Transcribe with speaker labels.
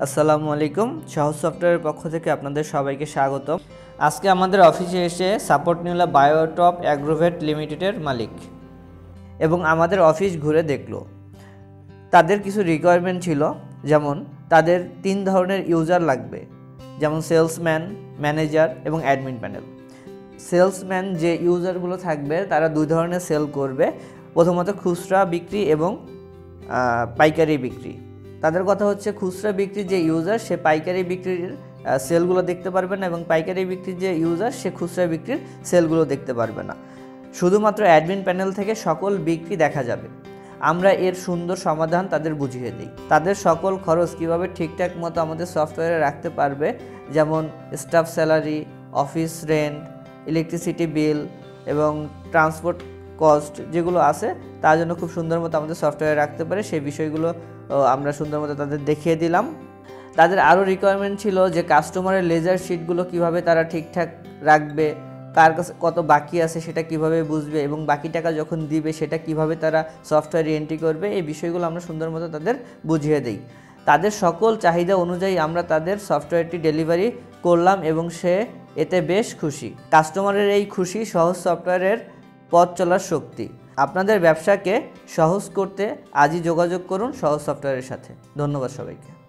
Speaker 1: আসসালামু আলাইকুম। সহজ সফটওয়্যারের পক্ষ থেকে আপনাদের সবাইকে স্বাগতম। আজকে আমাদের অফিসে এসে সাপোর্ট নিউলা বায়োটপ অ্যাগ্রোভেট লিমিটেডের মালিক এবং আমাদের অফিস ঘুরে দেখলো। তাদের কিছু রিকোয়ারমেন্ট ছিল, যেমন তাদের 3 ধরনের ইউজার লাগবে, যেমন সেলসম্যান, ম্যানেজার এবং অ্যাডমিন প্যানেল। সেলসম্যান যে ইউজারগুলো থাকবে তারা 2 ধরনের সেল করবে, প্রথমত খুচরা বিক্রি এবং পাইকারি বিক্রি। তাদের কথা হচ্ছে, খুচরা বিক্রির যে ইউজার সে পাইকারি বিক্রির সেলগুলো দেখতে পারবে না এবং পাইকারি বিক্রির যে ইউজার সে খুচরা বিক্রির সেলগুলো দেখতে পারবে না। শুধুমাত্র অ্যাডমিন প্যানেল থেকে সকল বিক্রি দেখা যাবে। আমরা এর সুন্দর সমাধান তাদের বুঝিয়ে দিই। তাদের সকল খরচ কিভাবে ঠিকঠাক মতো আমাদের সফটওয়্যারে রাখতে পারবে, যেমন staff salary, office rent, electricity bill এবং ট্রান্সপোর্ট কস্ট যেগুলো আছে তার জন্য খুব সুন্দর মতো আমাদের সফটওয়্যারে রাখতে পারে, সেই বিষয়গুলো আমরা সুন্দর মতো তাদের দেখিয়ে দিলাম। তাদের আরও রিকোয়ারমেন্ট ছিল যে কাস্টমারের লেজার শিটগুলো কিভাবে তারা ঠিকঠাক রাখবে, কার কাছে কত বাকি আছে সেটা কিভাবে বুঝবে এবং বাকি টাকা যখন দিবে সেটা কিভাবে তারা সফটওয়্যারে এন্ট্রি করবে, এই বিষয়গুলো আমরা সুন্দর মতো তাদের বুঝিয়ে দিই। তাদের সকল চাহিদা অনুযায়ী আমরা তাদের সফটওয়্যারটি ডেলিভারি করলাম এবং সে এতে বেশ খুশি। কাস্টমারের এই খুশি সহজ সফটওয়্যারের পথ চলার শক্তি। আপনাদের ব্যবসাকে সহজ করতে আজই যোগাযোগ করুন সহজ সফটওয়্যারের সাথে। ধন্যবাদ সবাইকে।